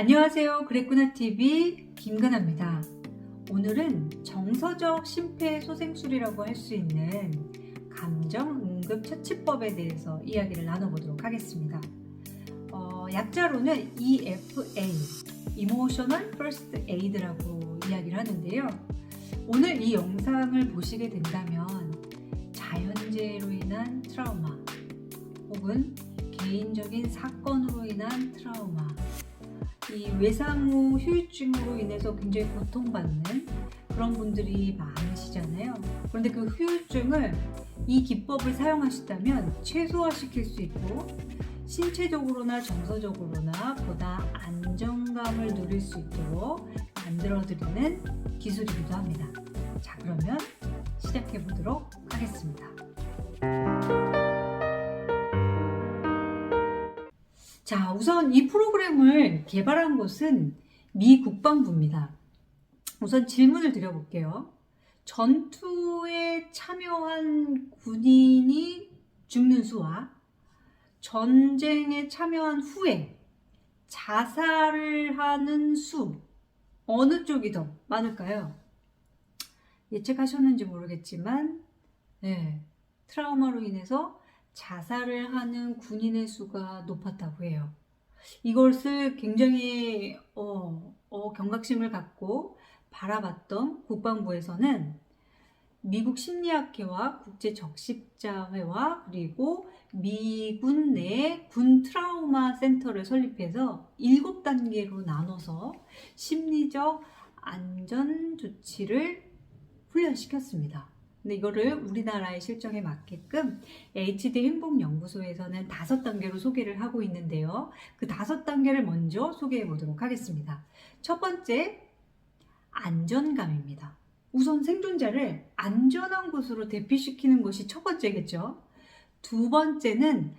안녕하세요. 그랬구나 TV 김근아입니다. 오늘은 정서적 심폐소생술이라고 할 수 있는 감정응급처치법에 대해서 이야기를 나눠보도록 하겠습니다. 약자로는 EFA, Emotional First Aid라고 이야기를 하는데요. 오늘 이 영상을 보시게 된다면 자연재해로 인한 트라우마 혹은 개인적인 사건으로 인한 트라우마, 이 외상후 후유증으로 인해서 굉장히 고통받는 그런 분들이 많으시잖아요. 그런데 그 후유증을 이 기법을 사용하시다면 최소화시킬 수 있고 신체적으로나 정서적으로나 보다 안정감을 누릴 수 있도록 만들어드리는 기술이기도 합니다. 자, 그러면 시작해 보도록 하겠습니다. 자, 우선 이 프로그램을 개발한 곳은 미 국방부입니다. 우선 질문을 드려볼게요. 전투에 참여한 군인이 죽는 수와 전쟁에 참여한 후에 자살을 하는 수, 어느 쪽이 더 많을까요? 예측하셨는지 모르겠지만, 트라우마로 인해서 자살을 하는 군인의 수가 높았다고 해요. 이것을 굉장히 경각심을 갖고 바라봤던 국방부에서는 미국 심리학회와 국제적십자회와 그리고 미군 내 군 트라우마 센터를 설립해서 7단계로 나눠서 심리적 안전 조치를 훈련시켰습니다. 근데 이거를 우리나라의 실정에 맞게끔 HD 행복연구소에서는 5단계로 소개를 하고 있는데요. 그 5단계를 먼저 소개해 보도록 하겠습니다. 첫 번째, 안전감입니다. 우선 생존자를 안전한 곳으로 대피시키는 것이 첫 번째겠죠. 두 번째는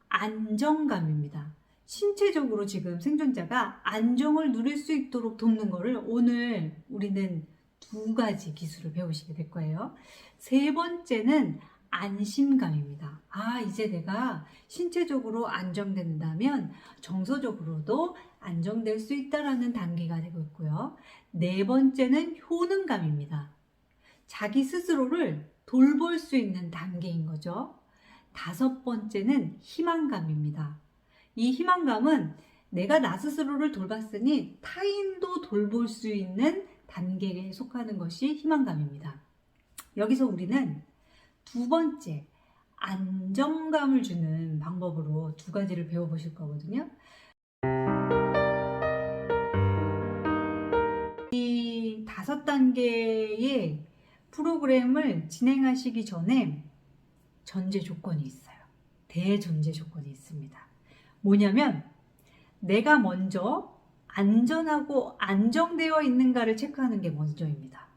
안정감입니다. 신체적으로 지금 생존자가 안정을 누릴 수 있도록 돕는 것을 오늘 우리는 2가지 기술을 배우시게 될 거예요. 세 번째는 안심감입니다. 이제 내가 신체적으로 안정된다면 정서적으로도 안정될 수 있다라는 단계가 되고 있고요. 네 번째는 효능감입니다. 자기 스스로를 돌볼 수 있는 단계인 거죠. 5번째는 희망감입니다. 이 희망감은 내가 나 스스로를 돌봤으니 타인도 돌볼 수 있는 단계에 속하는 것이 희망감입니다. 여기서 우리는 2번째, 안정감을 주는 방법으로 2가지를 배워보실 거거든요. 이 5단계의 프로그램을 진행하시기 전에 전제 조건이 있어요. 대전제 조건이 있습니다. 뭐냐면 내가 먼저 안전하고 안정되어 있는가를 체크하는 게 먼저입니다.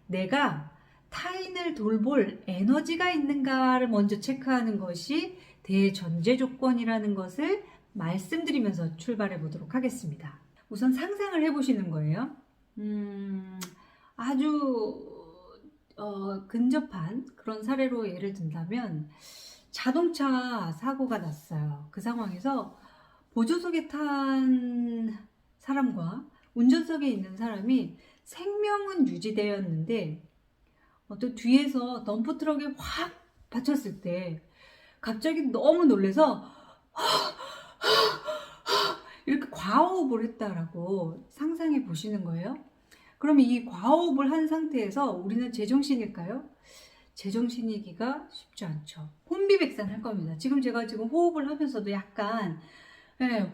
내가 타인을 돌볼 에너지가 있는가를 먼저 체크하는 것이 대전제 조건이라는 것을 말씀드리면서 출발해 보도록 하겠습니다. 우선 상상을 해보시는 거예요. 아주 근접한 그런 사례로 예를 든다면 자동차 사고가 났어요. 그 상황에서 보조석에 탄 사람과 운전석에 있는 사람이 생명은 유지되었는데 또 뒤에서 덤프트럭에 확 받쳤을 때 갑자기 너무 놀라서 이렇게 과호흡을 했다라고 상상해 보시는 거예요. 그러면 이 과호흡을 한 상태에서 우리는 제정신일까요? 제정신이기가 쉽지 않죠. 혼비백산할 겁니다. 제가 호흡을 하면서도 약간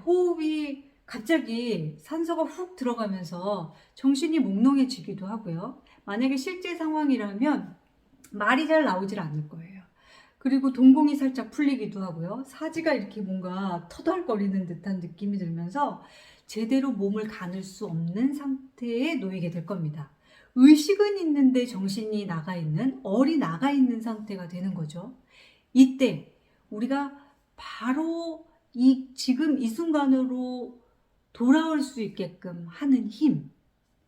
호흡이 갑자기 산소가 훅 들어가면서 정신이 몽롱해지기도 하고요. 만약에 실제 상황이라면 말이 잘 나오질 않을 거예요. 그리고 동공이 살짝 풀리기도 하고요. 사지가 이렇게 뭔가 터덜거리는 듯한 느낌이 들면서 제대로 몸을 가눌 수 없는 상태에 놓이게 될 겁니다. 의식은 있는데 정신이 나가 있는, 얼이 나가 있는 상태가 되는 거죠. 이때 우리가 바로 지금 이 순간으로 돌아올 수 있게끔 하는 힘.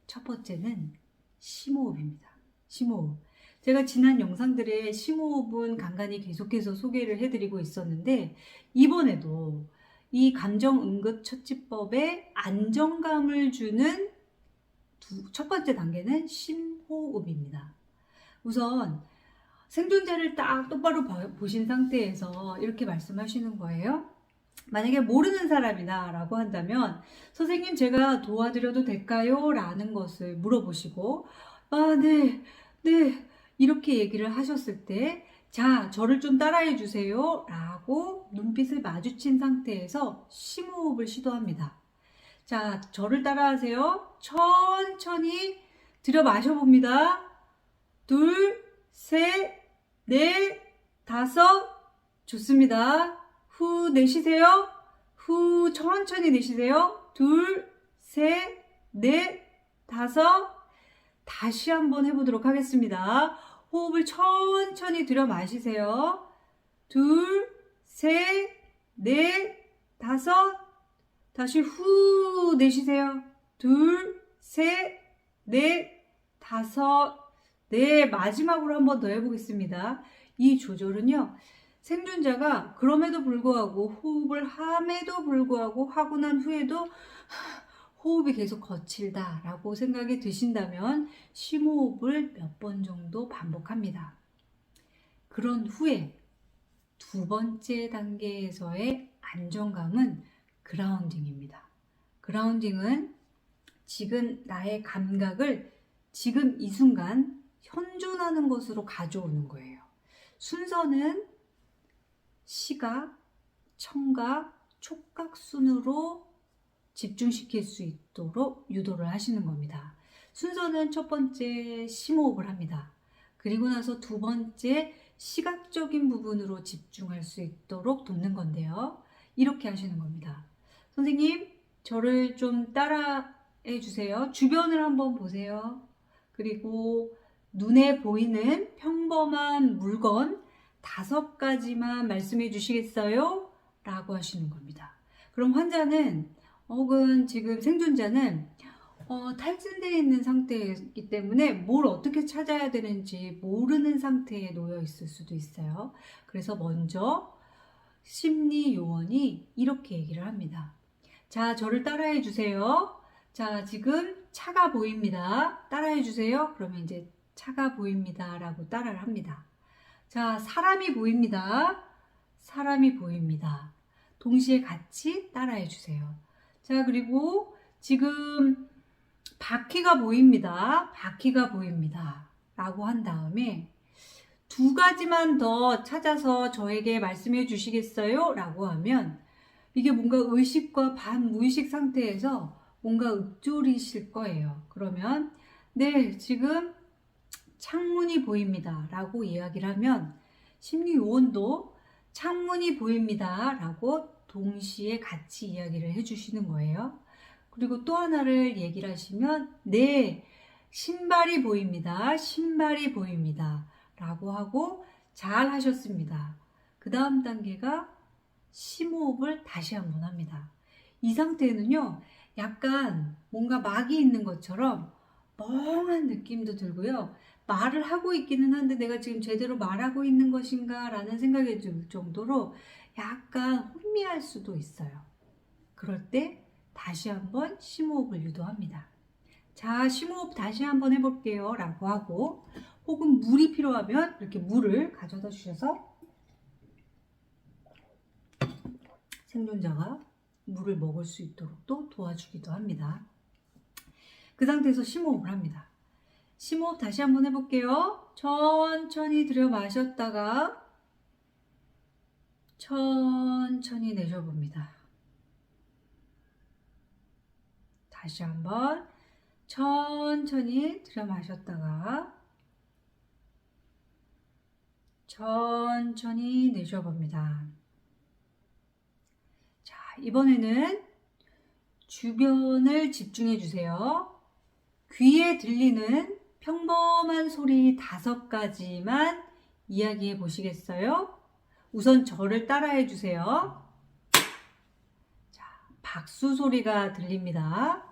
첫 번째는 심호흡입니다. 심호흡. 제가 지난 영상들에 심호흡은 간간히 계속해서 소개를 해드리고 있었는데 이번에도 이 감정응급처치법에 안정감을 주는 첫 번째 단계는 심호흡입니다. 우선 생존자를 딱 똑바로 보신 상태에서 이렇게 말씀하시는 거예요. 만약에 모르는 사람이다 라고 한다면 선생님 제가 도와드려도 될까요? 라는 것을 물어보시고 네 이렇게 얘기를 하셨을 때 자, 저를 좀 따라해 주세요 라고 눈빛을 마주친 상태에서 심호흡을 시도합니다. 자, 저를 따라하세요. 천천히 들여 마셔봅니다. 둘, 셋, 넷, 다섯. 좋습니다. 후 내쉬세요. 후 천천히 내쉬세요. 둘, 셋, 넷, 다섯. 다시 한번 해보도록 하겠습니다. 호흡을 천천히 들여 마시세요. 둘, 셋, 넷, 다섯. 다시 후 내쉬세요. 둘, 셋, 넷, 다섯. 네, 마지막으로 한 번 더 해보겠습니다. 이 조절은요, 생존자가 그럼에도 불구하고 호흡을 함에도 불구하고 하고 난 후에도 호흡이 계속 거칠다라고 생각이 드신다면 심호흡을 몇 번 정도 반복합니다. 그런 후에 두 번째 단계에서의 안정감은 그라운딩입니다. 그라운딩은 지금 나의 감각을 지금 이 순간 현존하는 것으로 가져오는 거예요. 순서는 시각, 청각, 촉각 순으로 집중시킬 수 있도록 유도를 하시는 겁니다. 순서는 첫 번째 심호흡을 합니다. 그리고 나서 두 번째 시각적인 부분으로 집중할 수 있도록 돕는 건데요. 이렇게 하시는 겁니다. 선생님, 저를 좀 따라해 주세요. 주변을 한번 보세요. 그리고 눈에 보이는 평범한 물건 5가지만 말씀해 주시겠어요? 라고 하시는 겁니다. 그럼 환자는 혹은 지금 생존자는 탈진되어 있는 상태이기 때문에 뭘 어떻게 찾아야 되는지 모르는 상태에 놓여 있을 수도 있어요. 그래서 먼저 심리 요원이 이렇게 얘기를 합니다. 자, 저를 따라해 주세요. 자, 지금 차가 보입니다. 따라해 주세요. 그러면 이제 차가 보입니다 라고 따라를 합니다. 자, 사람이 보입니다. 사람이 보입니다. 동시에 같이 따라해 주세요. 자, 그리고 지금 바퀴가 보입니다. 바퀴가 보입니다. 라고 한 다음에 2가지만 더 찾아서 저에게 말씀해 주시겠어요? 라고 하면 이게 뭔가 의식과 반무의식 상태에서 뭔가 읊조리실 거예요. 그러면 네, 지금 창문이 보입니다. 라고 이야기를 하면 심리요원도 창문이 보입니다. 라고 동시에 같이 이야기를 해주시는 거예요. 그리고 또 하나를 얘기를 하시면 네, 신발이 보입니다. 신발이 보입니다. 라고 하고 잘 하셨습니다. 그 다음 단계가 심호흡을 다시 한번 합니다. 이 상태에는요, 약간 뭔가 막이 있는 것처럼 멍한 느낌도 들고요. 말을 하고 있기는 한데 내가 지금 제대로 말하고 있는 것인가 라는 생각이 들 정도로 약간 혼미할 수도 있어요. 그럴 때 다시 한번 심호흡을 유도합니다. 자, 심호흡 다시 한번 해볼게요 라고 하고, 혹은 물이 필요하면 이렇게 물을 가져다 주셔서 생존자가 물을 먹을 수 있도록 또 도와주기도 합니다. 그 상태에서 심호흡을 합니다. 심호흡 다시 한번 해볼게요. 천천히 들여 마셨다가 천천히 내쉬어봅니다. 다시 한번 천천히 들여 마셨다가 천천히 내쉬어봅니다. 자, 이번에는 주변을 집중해 주세요. 귀에 들리는 평범한 소리 5가지만 이야기해 보시겠어요? 우선 저를 따라해 주세요. 자, 박수 소리가 들립니다.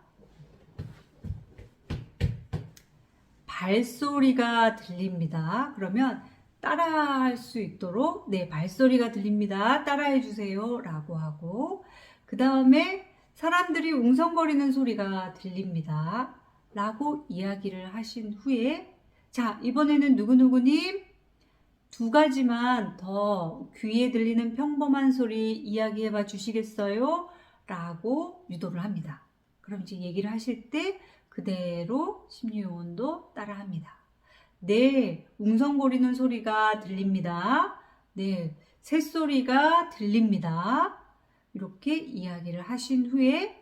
발소리가 들립니다. 그러면 따라할 수 있도록 네, 발소리가 들립니다. 따라해 주세요 라고 하고, 그 다음에 사람들이 웅성거리는 소리가 들립니다. 라고 이야기를 하신 후에 자, 이번에는 누구누구님 2가지만 더 귀에 들리는 평범한 소리 이야기해 봐 주시겠어요? 라고 유도를 합니다. 그럼 이제 얘기를 하실 때 그대로 심리요원도 따라 합니다. 네, 웅성거리는 소리가 들립니다. 네, 새소리가 들립니다. 이렇게 이야기를 하신 후에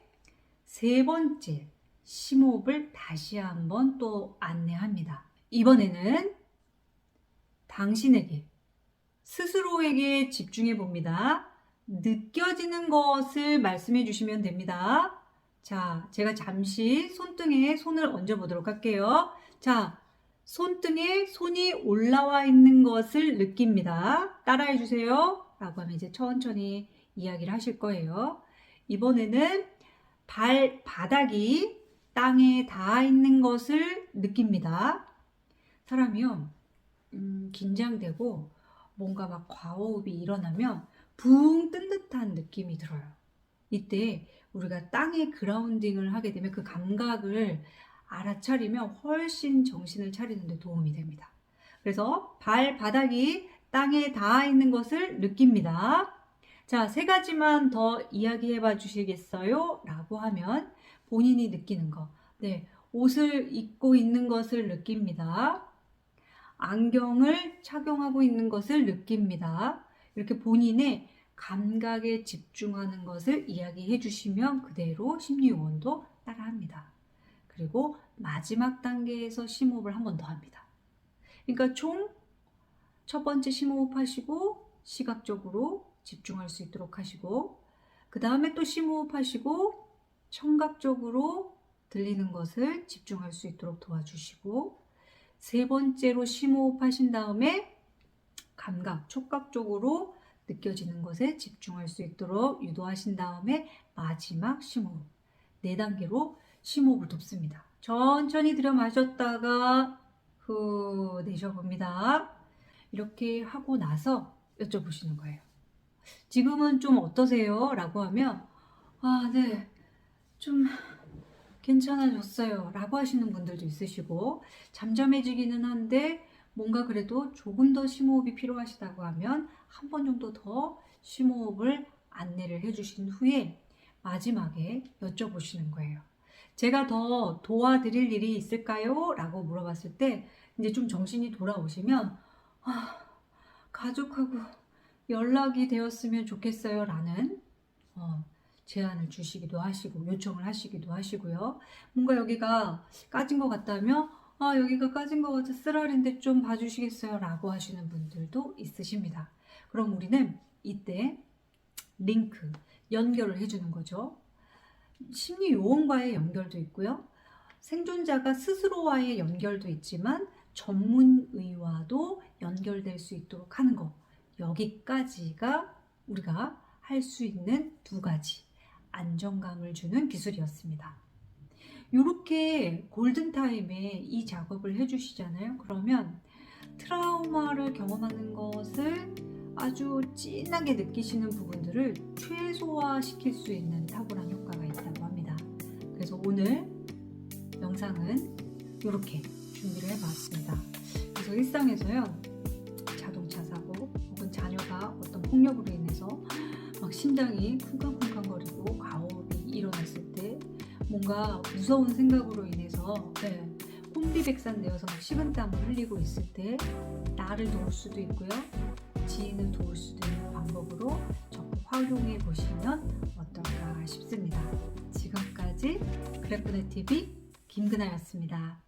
3번째 심호흡을 다시 한번 또 안내합니다. 이번에는 당신에게, 스스로에게 집중해 봅니다. 느껴지는 것을 말씀해 주시면 됩니다. 자, 제가 잠시 손등에 손을 얹어 보도록 할게요. 자, 손등에 손이 올라와 있는 것을 느낍니다. 따라해 주세요. 라고 하면 이제 천천히 이야기를 하실 거예요. 이번에는 발바닥이 땅에 닿아 있는 것을 느낍니다. 사람이요, 긴장되고 뭔가 막 과호흡이 일어나면 붕 뜬 듯한 느낌이 들어요. 이때 우리가 땅에 그라운딩을 하게 되면 그 감각을 알아차리면 훨씬 정신을 차리는 데 도움이 됩니다. 그래서 발바닥이 땅에 닿아 있는 것을 느낍니다. 자, 3가지만 더 이야기해 봐 주시겠어요? 라고 하면 본인이 느끼는 거. 네, 옷을 입고 있는 것을 느낍니다. 안경을 착용하고 있는 것을 느낍니다. 이렇게 본인의 감각에 집중하는 것을 이야기해 주시면 그대로 심리요원도 따라합니다. 그리고 마지막 단계에서 심호흡을 한 번 더 합니다. 그러니까 총 첫 번째 심호흡 하시고 시각적으로 집중할 수 있도록 하시고, 그 다음에 또 심호흡 하시고 청각적으로 들리는 것을 집중할 수 있도록 도와주시고, 3번째로 심호흡 하신 다음에 감각, 촉각적으로 느껴지는 것에 집중할 수 있도록 유도하신 다음에 마지막 심호흡, 4단계로 심호흡을 돕습니다. 천천히 들여 마셨다가 후 내쉬어봅니다. 이렇게 하고 나서 여쭤보시는 거예요. 지금은 좀 어떠세요? 라고 하면 네, 좀 괜찮아졌어요 라고 하시는 분들도 있으시고, 잠잠해지기는 한데 뭔가 그래도 조금 더 심호흡이 필요하시다고 하면 한 번 정도 더 심호흡을 안내를 해주신 후에 마지막에 여쭤보시는 거예요. 제가 더 도와드릴 일이 있을까요? 라고 물어봤을 때 이제 좀 정신이 돌아오시면 가족하고 연락이 되었으면 좋겠어요 라는 제안을 주시기도 하시고 요청을 하시기도 하시고요. 뭔가 여기가 까진 것 같다면 여기가 까진 것 같아 쓰라린데 좀 봐주시겠어요? 라고 하시는 분들도 있으십니다. 그럼 우리는 이때 링크, 연결을 해주는 거죠. 심리 요원과의 연결도 있고요. 생존자가 스스로와의 연결도 있지만 전문의와도 연결될 수 있도록 하는 거. 여기까지가 우리가 할 수 있는 2가지 안정감을 주는 기술이었습니다. 이렇게 골든타임에 이 작업을 해주시잖아요. 그러면 트라우마를 경험하는 것을 아주 진하게 느끼시는 부분들을 최소화시킬 수 있는 탁월한 효과가 있다고 합니다. 그래서 오늘 영상은 이렇게 준비를 해봤습니다. 그래서 일상에서요, 자동차 사고 혹은 자녀가 어떤 폭력으로 인해서 막 심장이 쿵쾅쿵쾅거리고 과호흡이 일어났을 때, 뭔가 무서운 생각으로 인해서 혼비백산되어서 막 식은땀을 흘리고 있을 때 나를 도울 수도 있고요, 지인을 도울 수도 있는 방법으로 적극 활용해 보시면 어떨까 싶습니다. 지금까지 그래프넷TV 김그나였습니다.